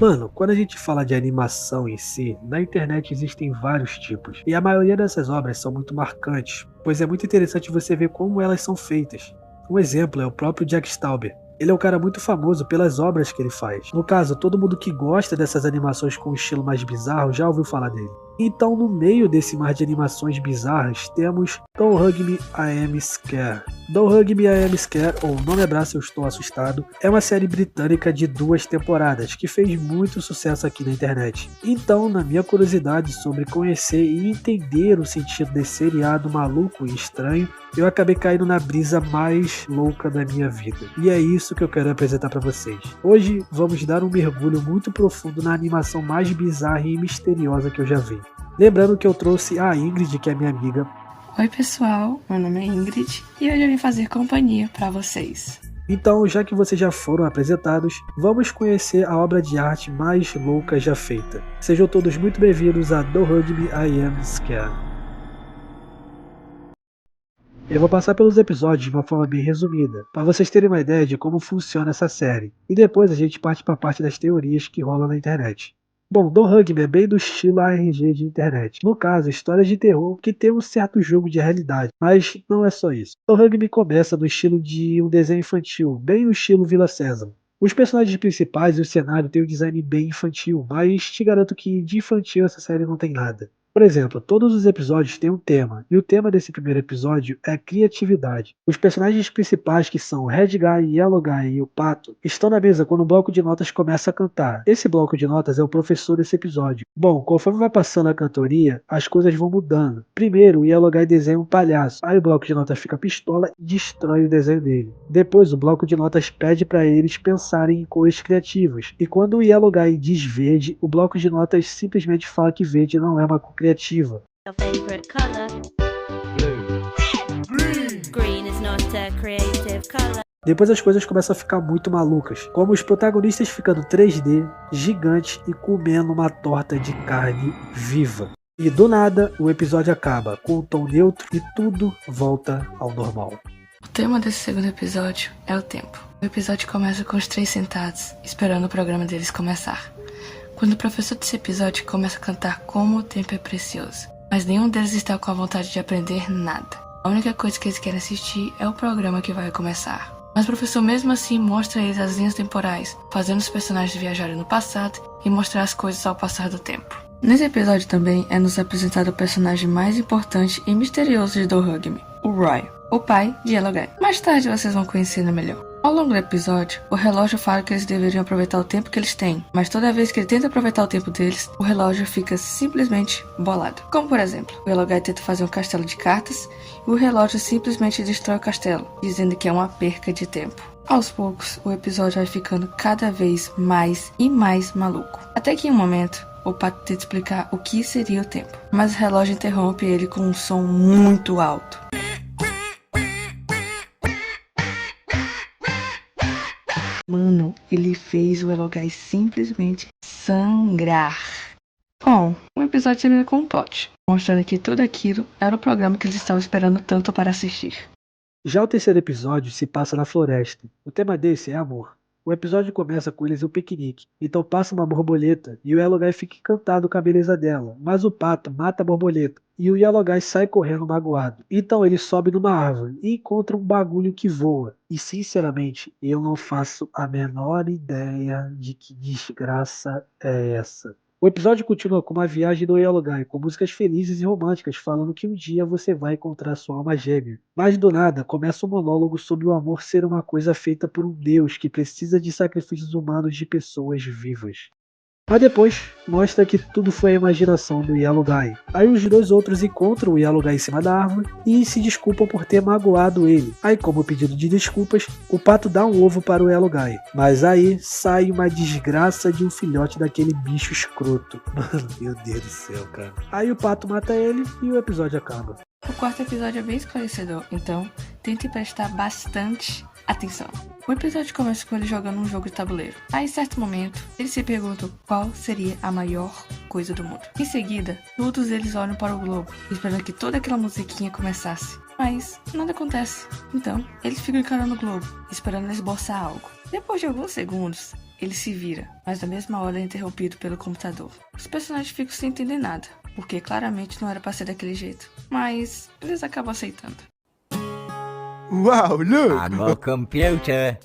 Mano, quando a gente fala de animação em si, na internet existem vários tipos, e a maioria dessas obras são muito marcantes, pois é muito interessante você ver como elas são feitas. Um exemplo é o próprio Jack Stauber. Ele é um cara muito famoso pelas obras que ele faz. No caso, todo mundo que gosta dessas animações com um estilo mais bizarro já ouviu falar dele. Então, no meio desse mar de animações bizarras, temos Don't Hug Me, I Am Scared. Don't Hug Me, I Am Scared, ou Não Me Abraça, Eu Estou Assustado, é uma série britânica de 2 temporadas que fez muito sucesso aqui na internet. Então, na minha curiosidade sobre conhecer e entender o sentido desse seriado maluco e estranho, eu acabei caindo na brisa mais louca da minha vida. E é isso que eu quero apresentar para vocês. Hoje vamos dar um mergulho muito profundo na animação mais bizarra e misteriosa que eu já vi. Lembrando que eu trouxe a Ingrid, que é minha amiga. Oi pessoal, meu nome é Ingrid e hoje eu vim fazer companhia para vocês. Então, já que vocês já foram apresentados, vamos conhecer a obra de arte mais louca já feita. Sejam todos muito bem-vindos a Don't Hug Me, I Am Scared. Eu vou passar pelos episódios de uma forma bem resumida, para vocês terem uma ideia de como funciona essa série, e depois a gente parte para a parte das teorias que rolam na internet. Bom, Don't Hug Me é bem do estilo ARG de internet. No caso, histórias de terror que tem um certo jogo de realidade, mas não é só isso. Don't Hug Me começa no estilo de um desenho infantil, bem no estilo Vila Sésamo. Os personagens principais e o cenário têm um design bem infantil, mas te garanto que de infantil essa série não tem nada. Por exemplo, todos os episódios têm um tema, e o tema desse primeiro episódio é criatividade. Os personagens principais, que são Red Guy, Yellow Guy e o Pato, estão na mesa quando o bloco de notas começa a cantar. Esse bloco de notas é o professor desse episódio. Bom, conforme vai passando a cantoria, as coisas vão mudando. Primeiro, o Yellow Guy desenha um palhaço, aí o bloco de notas fica pistola e destrói o desenho dele. Depois, o bloco de notas pede para eles pensarem em cores criativas, e quando o Yellow Guy diz verde, o bloco de notas simplesmente fala que verde não é uma cor criativa. Your favorite color? Blue. Green is not a creative color. Depois as coisas começam a ficar muito malucas, como os protagonistas ficando 3D, gigantes e comendo uma torta de carne viva. E do nada, o episódio acaba com um tom neutro e tudo volta ao normal. O tema desse segundo episódio é o tempo. O episódio começa com os 3 sentados, esperando o programa deles começar. Quando o professor desse episódio começa a cantar como o tempo é precioso, mas nenhum deles está com a vontade de aprender nada. A única coisa que eles querem assistir é o programa que vai começar. Mas o professor mesmo assim mostra a eles as linhas temporais, fazendo os personagens viajarem no passado e mostrar as coisas ao passar do tempo. Nesse episódio também é nos apresentado o personagem mais importante e misterioso de Don't Hug Me, o Roy, o pai de Yellow Guy. Mais tarde vocês vão conhecê-lo melhor. Ao longo do episódio, o relógio fala que eles deveriam aproveitar o tempo que eles têm, mas toda vez que ele tenta aproveitar o tempo deles, o relógio fica simplesmente bolado. Como por exemplo, o Yellow Guy tenta fazer um castelo de cartas e o relógio simplesmente destrói o castelo, dizendo que é uma perca de tempo. Aos poucos, o episódio vai ficando cada vez mais e mais maluco. Até que em um momento, o Pato tenta explicar o que seria o tempo, mas o relógio interrompe ele com um som muito alto. Mano, ele fez o Yellow Guy simplesmente sangrar. Bom, o episódio termina com um plot, mostrando que tudo aquilo era o programa que eles estavam esperando tanto para assistir. Já o terceiro episódio se passa na floresta. O tema desse é amor. O episódio começa com eles em um piquenique, então passa uma borboleta e o Yellow Guy fica encantado com a beleza dela, mas o pato mata a borboleta e o Yellow Guy sai correndo magoado. Então ele sobe numa árvore e encontra um bagulho que voa. E sinceramente, eu não faço a menor ideia de que desgraça é essa. O episódio continua com uma viagem do Yellow Guy, com músicas felizes e românticas, falando que um dia você vai encontrar sua alma gêmea. Mas do nada, começa um monólogo sobre o amor ser uma coisa feita por um deus que precisa de sacrifícios humanos de pessoas vivas. Mas depois, mostra que tudo foi a imaginação do Yellow Guy. Aí os 2 outros encontram o Yellow Guy em cima da árvore e se desculpam por ter magoado ele. Aí, como pedido de desculpas, o pato dá um ovo para o Yellow Guy. Mas aí sai uma desgraça de um filhote daquele bicho escroto. Mano, meu Deus do céu, cara. Aí o pato mata ele e o episódio acaba. O quarto episódio é bem esclarecedor, então tente prestar bastante atenção. O episódio começa com ele jogando um jogo de tabuleiro. Aí, em certo momento, eles se perguntam qual seria a maior coisa do mundo. Em seguida, todos eles olham para o globo, esperando que toda aquela musiquinha começasse. Mas nada acontece. Então, eles ficam encarando o globo, esperando ele esboçar algo. Depois de alguns segundos, ele se vira, mas na mesma hora é interrompido pelo computador. Os personagens ficam sem entender nada, porque claramente não era pra ser daquele jeito, mas eles acabam aceitando. Wow, look! I'm a computer.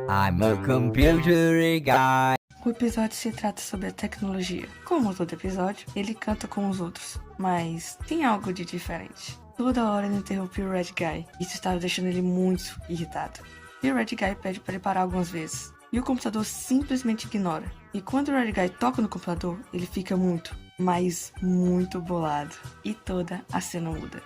I'm a computer guy. O episódio se trata sobre a tecnologia. Como todo episódio, ele canta com os outros, mas tem algo de diferente. Toda hora ele interrompia o Red Guy, isso estava deixando ele muito irritado. E o Red Guy pede para ele parar algumas vezes, e o computador simplesmente ignora. E quando o Red Guy toca no computador, ele fica muito, mas muito bolado, e toda a cena muda.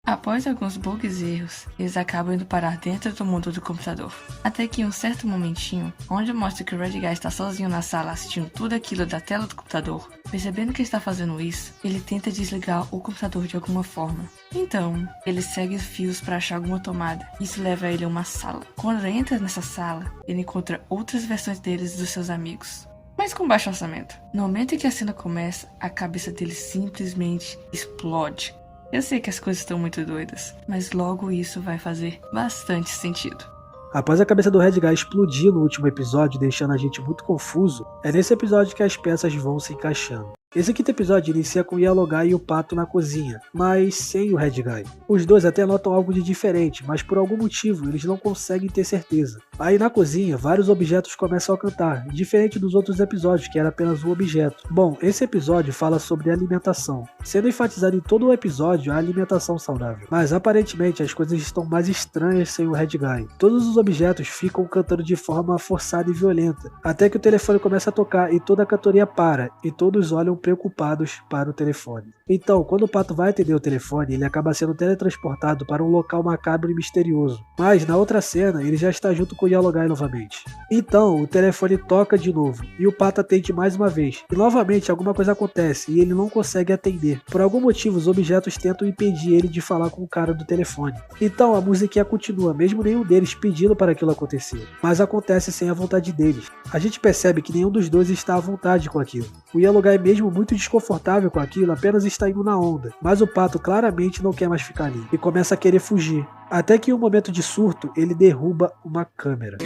Após alguns bugs e erros, eles acabam indo parar dentro do mundo do computador. Até que em um certo momentinho, onde mostra que o Red Guy está sozinho na sala assistindo tudo aquilo da tela do computador, percebendo que está fazendo isso, ele tenta desligar o computador de alguma forma. Então, ele segue os fios para achar alguma tomada. Isso leva ele a uma sala. Quando ele entra nessa sala, ele encontra outras versões deles e dos seus amigos, mas com baixo orçamento. No momento em que a cena começa, a cabeça dele simplesmente explode. Eu sei que as coisas estão muito doidas, mas logo isso vai fazer bastante sentido. Após a cabeça do Red Guy explodir no último episódio, deixando a gente muito confuso, é nesse episódio que as peças vão se encaixando. Esse quinto episódio inicia com o Yellow Guy e o Pato na cozinha, mas sem o Red Guy. Os dois até notam algo de diferente, mas por algum motivo eles não conseguem ter certeza. Aí na cozinha, vários objetos começam a cantar, diferente dos outros episódios, que era apenas um objeto. Bom, esse episódio fala sobre alimentação, sendo enfatizado em todo o episódio a alimentação saudável. Mas aparentemente as coisas estão mais estranhas sem o Red Guy. Todos os objetos ficam cantando de forma forçada e violenta, até que o telefone começa a tocar e toda a cantoria para, e todos olham preocupados para o telefone. Então, quando o Pato vai atender o telefone, ele acaba sendo teletransportado para um local macabro e misterioso. Mas na outra cena, ele já está junto com o Yellow Guy novamente. Então, o telefone toca de novo e o Pato atende mais uma vez. E novamente alguma coisa acontece e ele não consegue atender. Por algum motivo, os objetos tentam impedir ele de falar com o cara do telefone. Então, a musiquinha continua, mesmo nenhum deles pedindo para aquilo acontecer. Mas acontece sem a vontade deles. A gente percebe que nenhum dos dois está à vontade com aquilo. O Yellow Guy, mesmo muito desconfortável com aquilo, apenas está indo na onda, mas o Pato claramente não quer mais ficar ali e começa a querer fugir, até que em um momento de surto ele derruba uma câmera.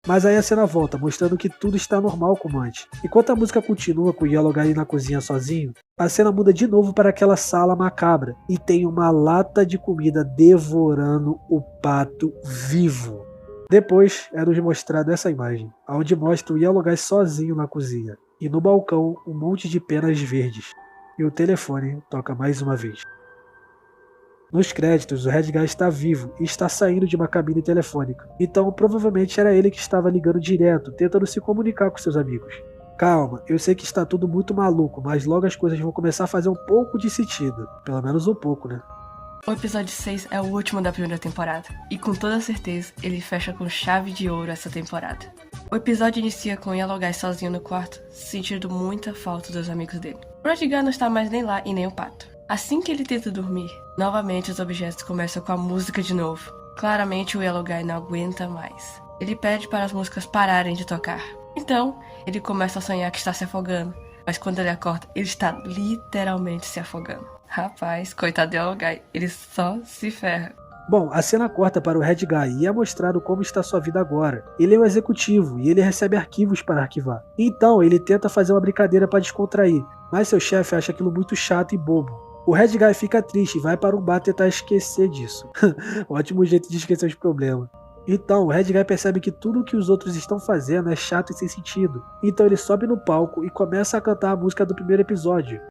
Mas aí a cena volta, mostrando que tudo está normal como antes. Enquanto a música continua com o Yellow Guy na cozinha sozinho, a cena muda de novo para aquela sala macabra e tem uma lata de comida devorando o Pato vivo. Depois é nos mostrado essa imagem, onde mostra o Yellow Guy sozinho na cozinha, e no balcão um monte de penas verdes, e o telefone toca mais uma vez. Nos créditos, o Red Guy está vivo e está saindo de uma cabine telefônica, então provavelmente era ele que estava ligando direto, tentando se comunicar com seus amigos. Calma, eu sei que está tudo muito maluco, mas logo as coisas vão começar a fazer um pouco de sentido, pelo menos um pouco, né? O episódio 6 é o último da primeira temporada, e com toda certeza ele fecha com chave de ouro essa temporada. O episódio inicia com Yellow Guy sozinho no quarto, sentindo muita falta dos amigos dele. O Red Guy não está mais nem lá e nem o Pato. Assim que ele tenta dormir, novamente os objetos começam com a música de novo. Claramente o Yellow Guy não aguenta mais. Ele pede para as músicas pararem de tocar. Então, ele começa a sonhar que está se afogando, mas quando ele acorda, ele está literalmente se afogando. Rapaz, coitado do Yellow Guy, ele só se ferra. Bom, a cena corta para o Red Guy e é mostrado como está sua vida agora. Ele é um executivo e ele recebe arquivos para arquivar. Então ele tenta fazer uma brincadeira para descontrair, mas seu chefe acha aquilo muito chato e bobo. O Red Guy fica triste e vai para um bar tentar esquecer disso. Ótimo jeito de esquecer os problemas. Então o Red Guy percebe que tudo o que os outros estão fazendo é chato e sem sentido. Então ele sobe no palco e começa a cantar a música do primeiro episódio.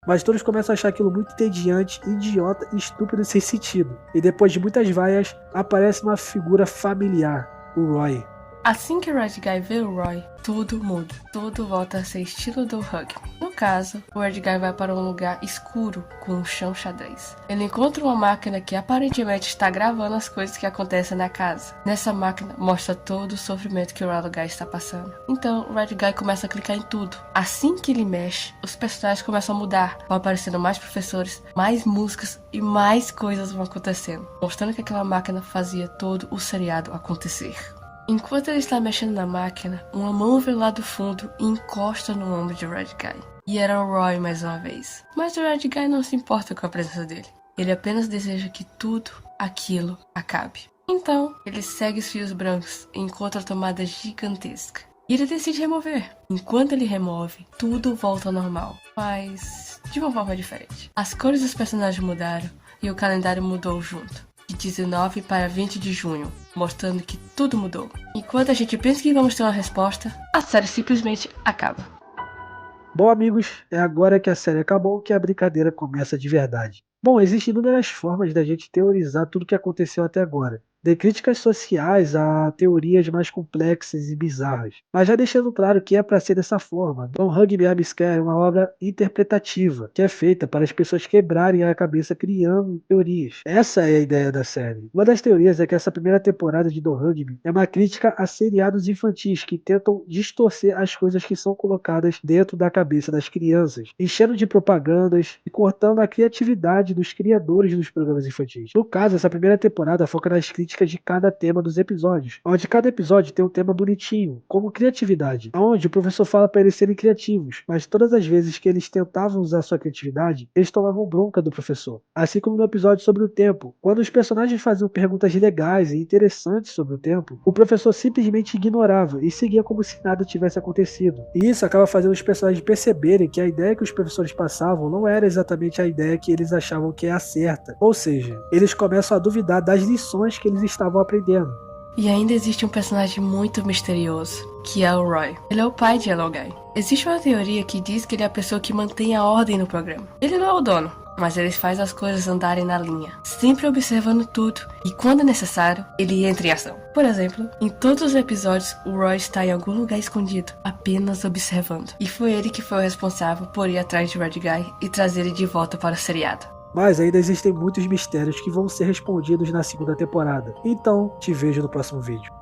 Mas todos começam a achar aquilo muito entediante, idiota e estúpido e sem sentido. E depois de muitas vaias, aparece uma figura familiar, o Roy. Assim que o Red Guy vê o Roy, tudo muda. Tudo volta a ser estilo do Hug. No caso, o Red Guy vai para um lugar escuro com um chão xadrez. Ele encontra uma máquina que aparentemente está gravando as coisas que acontecem na casa. Nessa máquina mostra todo o sofrimento que o Yellow Guy está passando. Então o Red Guy começa a clicar em tudo. Assim que ele mexe, os personagens começam a mudar. Vão aparecendo mais professores, mais músicas e mais coisas vão acontecendo, mostrando que aquela máquina fazia todo o seriado acontecer. Enquanto ele está mexendo na máquina, uma mão vem lá do fundo e encosta no ombro de Red Guy. E era o Roy mais uma vez. Mas o Red Guy não se importa com a presença dele. Ele apenas deseja que tudo aquilo acabe. Então, ele segue os fios brancos e encontra a tomada gigantesca. E ele decide remover. Enquanto ele remove, tudo volta ao normal, mas de uma forma diferente. As cores dos personagens mudaram e o calendário mudou junto. De 19 para 20 de junho, mostrando que tudo mudou. Enquanto a gente pensa que vamos ter uma resposta, a série simplesmente acaba. Bom, amigos, é agora que a série acabou que a brincadeira começa de verdade. Bom, existem inúmeras formas da gente teorizar tudo o que aconteceu até agora. De críticas sociais a teorias mais complexas e bizarras. Mas já deixando claro que é para ser dessa forma. Don't Hug Me I'm Scared é uma obra interpretativa, que é feita para as pessoas quebrarem a cabeça criando teorias. Essa é a ideia da série. Uma das teorias é que essa primeira temporada de Don't Hug Me é uma crítica a seriados infantis que tentam distorcer as coisas que são colocadas dentro da cabeça das crianças, enchendo de propagandas e cortando a criatividade dos criadores dos programas infantis. No caso, essa primeira temporada foca nas críticas de cada tema dos episódios, onde cada episódio tem um tema bonitinho, como criatividade, onde o professor fala para eles serem criativos, mas todas as vezes que eles tentavam usar sua criatividade, eles tomavam bronca do professor. Assim como no episódio sobre o tempo, quando os personagens faziam perguntas legais e interessantes sobre o tempo, o professor simplesmente ignorava e seguia como se nada tivesse acontecido. E isso acaba fazendo os personagens perceberem que a ideia que os professores passavam não era exatamente a ideia que eles achavam que é a certa, ou seja, eles começam a duvidar das lições que eles estavam aprendendo. E ainda existe um personagem muito misterioso, que é o Roy. Ele é o pai de Yellow Guy. Existe uma teoria que diz que ele é a pessoa que mantém a ordem no programa. Ele não é o dono, mas ele faz as coisas andarem na linha, sempre observando tudo, e quando necessário, ele entra em ação. Por exemplo, em todos os episódios, o Roy está em algum lugar escondido, apenas observando. E foi ele que foi o responsável por ir atrás de Red Guy e trazer ele de volta para o seriado. Mas ainda existem muitos mistérios que vão ser respondidos na segunda temporada. Então, te vejo no próximo vídeo.